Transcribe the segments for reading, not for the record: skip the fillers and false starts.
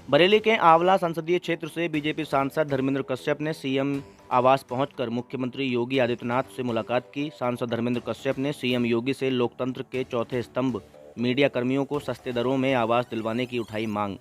बरेली के आंवला संसदीय क्षेत्र से बीजेपी सांसद धर्मेंद्र कश्यप ने सीएम आवास पहुंचकर मुख्यमंत्री योगी आदित्यनाथ से मुलाकात की। सांसद धर्मेंद्र कश्यप ने सीएम योगी से लोकतंत्र के चौथे स्तंभ मीडिया कर्मियों को सस्ते दरों में आवास दिलवाने की उठाई मांग।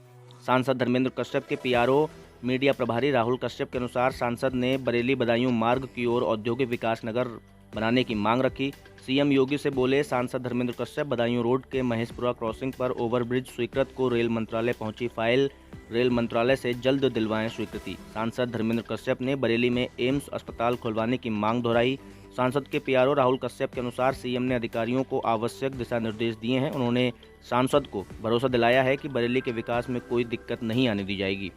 सांसद धर्मेंद्र कश्यप के पीआरओ मीडिया प्रभारी राहुल कश्यप के अनुसार सांसद ने बरेली बदायूं मार्ग की ओर औद्योगिक विकास नगर बनाने की मांग रखी। सीएम योगी से बोले सांसद धर्मेंद्र कश्यप बदायूं रोड के महेशपुरा क्रॉसिंग पर ओवरब्रिज स्वीकृत को रेल मंत्रालय पहुंची फाइल, रेल मंत्रालय से जल्द दिलवाएं स्वीकृति। सांसद धर्मेंद्र कश्यप ने बरेली में एम्स अस्पताल खुलवाने की मांग दोहराई। सांसद के पीआरओ राहुल कश्यप के अनुसार सीएम ने अधिकारियों को आवश्यक दिशा निर्देश दिए हैं। उन्होंने सांसद को भरोसा दिलाया है कि बरेली के विकास में कोई दिक्कत नहीं आने दी जाएगी।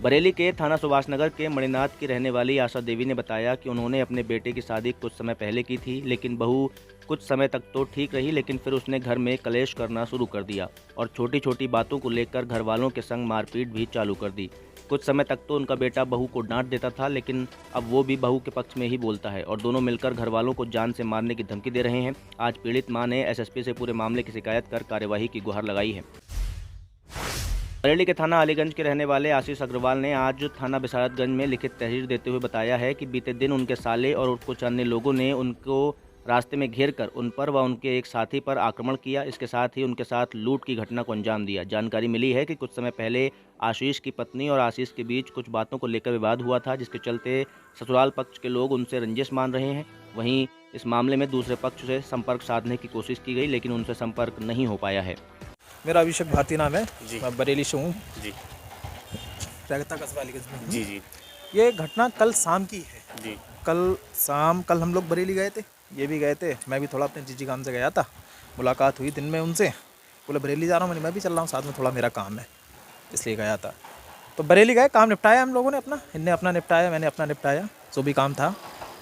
बरेली के थाना सुभाष नगर के मणिनाथ की रहने वाली आशा देवी ने बताया कि उन्होंने अपने बेटे की शादी कुछ समय पहले की थी, लेकिन बहू कुछ समय तक तो ठीक रही, लेकिन फिर उसने घर में कलेश करना शुरू कर दिया और छोटी छोटी बातों को लेकर घर वालों के संग मारपीट भी चालू कर दी। कुछ समय तक तो उनका बेटा बहू को डांट देता था, लेकिन अब वो भी बहू के पक्ष में ही बोलता है और दोनों मिलकर घर वालों को जान से मारने की धमकी दे रहे हैं। आज पीड़ित मां ने एसएसपी से पूरे मामले की शिकायत कर कार्यवाही की गुहार लगाई है। बरेली के थाना अलीगंज के रहने वाले आशीष अग्रवाल ने आज थाना बिसारतगंज में लिखित तहरीर देते हुए बताया है कि बीते दिन उनके साले और कुछ अन्य लोगों ने उनको रास्ते में घेर कर उन पर व उनके एक साथी पर आक्रमण किया। इसके साथ ही उनके साथ लूट की घटना को अंजाम दिया। जानकारी मिली है कि कुछ समय पहले आशीष की पत्नी और आशीष के बीच कुछ बातों को लेकर विवाद हुआ था, जिसके चलते ससुराल पक्ष के लोग उनसे रंजिश मान रहे हैं। वहीं इस मामले में दूसरे पक्ष से संपर्क साधने की कोशिश की गई, लेकिन उनसे संपर्क नहीं हो पाया है। मेरा अभिषेक भारती नाम है जी। मैं बरेली से हूँ जी प्रगता कस्बा अलीगंज में हूँ। जी जी ये घटना कल शाम की है। जी कल हम लोग बरेली गए थे, ये भी गए थे, मैं भी थोड़ा अपने जीजी काम से गया था। मुलाकात हुई दिन में उनसे, बोले बरेली जा रहा हूँ, मैं भी चल रहा हूँ साथ में, थोड़ा मेरा काम है इसलिए गया था। तो बरेली गए, काम निपटाया हम लोगों ने अपना, इनने अपना निपटाया, मैंने अपना निपटाया, जो भी काम था।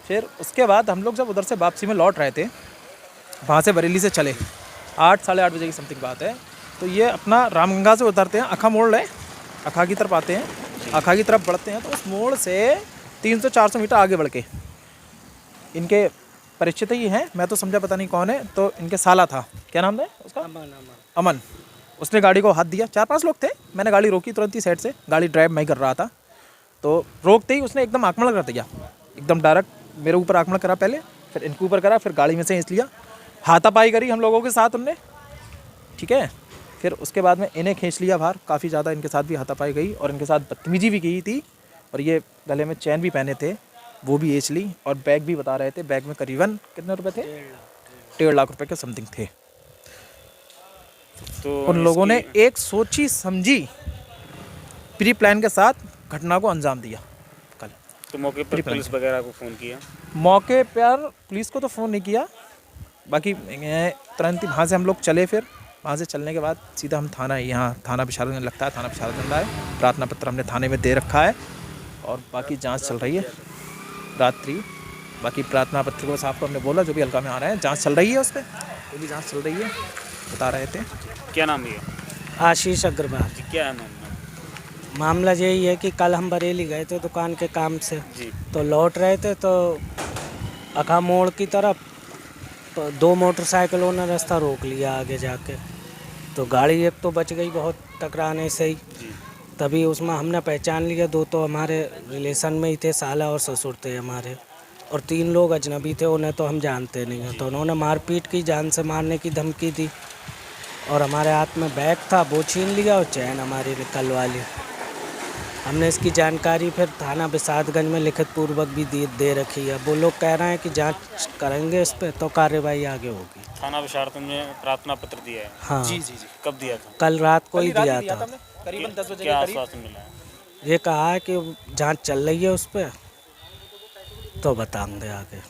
फिर उसके बाद हम लोग जब उधर से वापसी में लौट रहे थे, वहाँ से बरेली से चले 8 साढ़े 8 बजे की समथिंग बात है। तो ये अपना रामगंगा से उतरते हैं, अखा मोड़ रहे, अखा की तरफ आते हैं, अखा की तरफ बढ़ते हैं। तो उस मोड़ से 300-400 मीटर आगे बढ़ के इनके परिचित ही हैं, मैं तो समझा पता नहीं कौन है, तो इनके साला था, क्या नाम है उसका, अमन। उसने गाड़ी को हाथ दिया, 4-5 लोग थे, मैंने गाड़ी रोकी तुरंत ही साइड से, गाड़ी ड्राइव मैं कर रहा था। तो रोकते ही उसने एकदम आक्रमण कर दिया, एकदम डायरेक्ट मेरे ऊपर आक्रमण करा पहले, फिर इनके ऊपर करा, फिर गाड़ी में से खींच लिया, हाथापाई करी हम लोगों के साथ उनने, ठीक है। फिर उसके बाद में इन्हें खींच लिया बाहर, काफ़ी ज़्यादा इनके साथ भी हाथापाई गई और इनके साथ बदतमीजी भी की थी। और ये गले में चैन भी पहने थे, वो भी बेच ली, और बैग भी बता रहे थे, बैग में करीबन कितने रुपए थे, 1.5 लाख रुपए के समथिंग थे। तो उन लोगों ने एक सोची समझी प्री प्लान के साथ घटना को अंजाम दिया। कल तो मौके पर पुलिस वगैरह को फ़ोन किया? मौके पर पुलिस को तो फ़ोन नहीं किया, बाकी तुरंत ही वहाँ से हम लोग चले। फिर वहाँ से चलने के बाद सीधा हम थाना, यहाँ थाना बिसारतगंज लगता है, थाना बिसारतगंज है, प्रार्थना पत्र हमने थाने में दे रखा है और बाकी जांच चल रही है रात्रि। बाकी प्रार्थना पत्र को साहब को हमने बोला, जो भी हल्का में आ रहे हैं, जांच चल रही है, उस पर वो भी जांच चल रही है, बता रहे थे। क्या नाम है? आशीष अग्रवाल। जी, क्या है मामला? मामला यही है कि कल हम बरेली गए थे दुकान के काम से, जी तो लौट रहे थे, तो अखा मोड़ की तरफ तो 2 मोटरसाइकिलों ने रास्ता रोक लिया आगे जाके। तो गाड़ी एक तो बच गई बहुत टकराने से ही, जी तभी उसमें हमने पहचान लिया, 2 तो हमारे रिलेशन में ही थे, साला और ससुर थे हमारे, और 3 लोग अजनबी थे, उन्हें तो हम जानते नहीं हैं। तो उन्होंने मारपीट की, जान से मारने की धमकी दी, और हमारे हाथ में बैग था वो छीन लिया और चैन हमारी निकलवा ली। हमने इसकी जानकारी फिर थाना बिसारतगंज में लिखित पूर्वक भी दे रखी है। वो लोग कह रहे हैं कि जांच करेंगे इस पे, तो कार्रवाई आगे होगी। थाना बिसारतगंज में प्रार्थना पत्र दिया है? हाँ जी जी जी, कब दिया था? कल रात को ही दिया था। हमने करीबन 10 बजे क्या के करीब। आश्वासन मिला है? ये कहा है कि जांच चल रही है उस पर, तो बताएंगे आगे।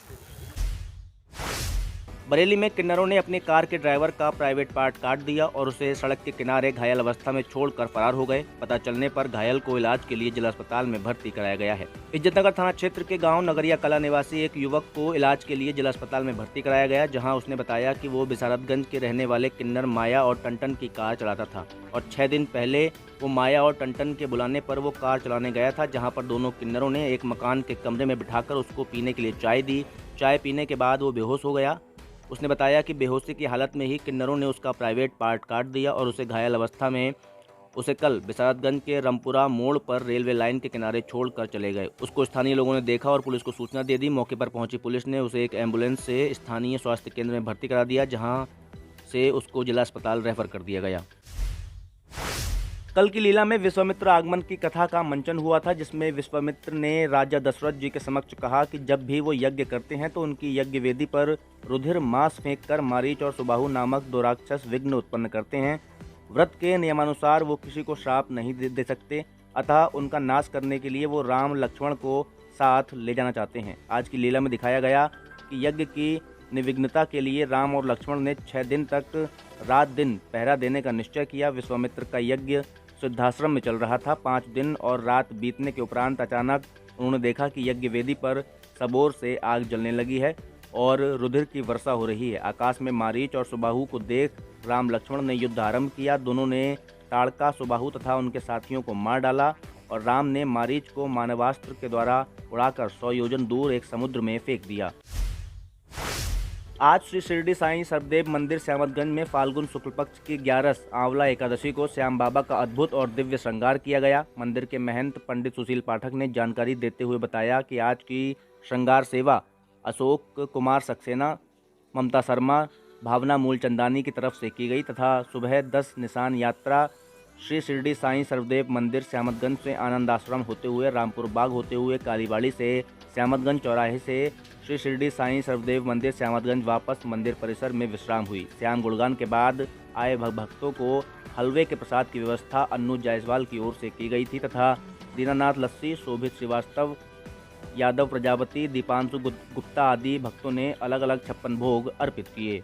बरेली में किन्नरों ने अपनी कार के ड्राइवर का प्राइवेट पार्ट काट दिया और उसे सड़क के किनारे घायल अवस्था में छोड़कर फरार हो गए। पता चलने पर घायल को इलाज के लिए जिला अस्पताल में भर्ती कराया गया है। इज्जतनगर थाना क्षेत्र के गांव नगरिया कला निवासी एक युवक को इलाज के लिए जिला अस्पताल में भर्ती कराया गया, जहां उसने बताया कि वो बिसारतगंज के रहने वाले किन्नर माया और टंटन की कार चलाता था और 6 दिन पहले वो माया और टंटन के बुलाने पर वो कार चलाने गया था, जहाँ पर दोनों किन्नरों ने एक मकान के कमरे में बिठाकर उसको पीने के लिए चाय दी। चाय पीने के बाद वो बेहोश हो गया। उसने बताया कि बेहोशी की हालत में ही किन्नरों ने उसका प्राइवेट पार्ट काट दिया और उसे घायल अवस्था में उसे कल बिसारतगंज के रमपुरा मोड़ पर रेलवे लाइन के किनारे छोड़कर चले गए। उसको स्थानीय लोगों ने देखा और पुलिस को सूचना दे दी। मौके पर पहुंची पुलिस ने उसे एक एम्बुलेंस से स्थानीय स्वास्थ्य केंद्र में भर्ती करा दिया, जहां से उसको जिला अस्पताल रेफर कर दिया गया। कल की लीला में विश्वामित्र आगमन की कथा का मंचन हुआ था, जिसमें विश्वामित्र ने राजा दशरथ जी के समक्ष कहा कि जब भी वो यज्ञ करते हैं तो उनकी यज्ञ वेदी पर रुधिर मांस फेंककर मारीच और सुबाहु नामक दो राक्षस विघ्न उत्पन्न करते हैं। व्रत के नियमानुसार वो किसी को श्राप नहीं दे सकते, अतः उनका नाश करने के लिए वो राम लक्ष्मण को साथ ले जाना चाहते हैं। आज की लीला में दिखाया गया कि यज्ञ की निर्विघ्नता के लिए राम और लक्ष्मण ने 6 दिन तक रात दिन पहरा देने का निश्चय किया। विश्वामित्र का यज्ञ सिद्धाश्रम में चल रहा था। 5 दिन और रात बीतने के उपरांत अचानक उन्होंने देखा कि यज्ञ वेदी पर सबोर से आग जलने लगी है और रुधिर की वर्षा हो रही है। आकाश में मारीच और सुबाहु को देख राम लक्ष्मण ने युद्ध आरंभ किया। दोनों ने ताड़का, सुबाहु तथा उनके साथियों को मार डाला और राम ने मारीच को मानवास्त्र के द्वारा उड़ाकर 100 योजन दूर एक समुद्र में फेंक दिया। आज श्री शिरडी साईं सर्वदेव मंदिर श्यामतगंज में फाल्गुन शुक्ल पक्ष की 11 आंवला एकादशी को श्याम बाबा का अद्भुत और दिव्य श्रृंगार किया गया। मंदिर के महंत पंडित सुशील पाठक ने जानकारी देते हुए बताया कि आज की श्रृंगार सेवा अशोक कुमार सक्सेना, ममता शर्मा, भावना मूलचंदानी की तरफ से की गई तथा सुबह 10 निशान यात्रा श्री शिरडी साईं सर्वदेव मंदिर श्यामतगंज से आनंद आश्रम होते हुए रामपुर बाग होते हुए कालीबाड़ी से श्यामतगंज चौराहे से श्री शिरडी साईं सर्वदेव मंदिर श्यामतगंज वापस मंदिर परिसर में विश्राम हुई। श्याम गुणगान के बाद आए भक्तों को हलवे के प्रसाद की व्यवस्था अन्नू जायसवाल की ओर से की गई थी तथा दीनानाथ लस्सी, शोभित श्रीवास्तव, यादव प्रजापति, दीपांशु गुप्ता आदि भक्तों ने अलग अलग 56 भोग अर्पित किए।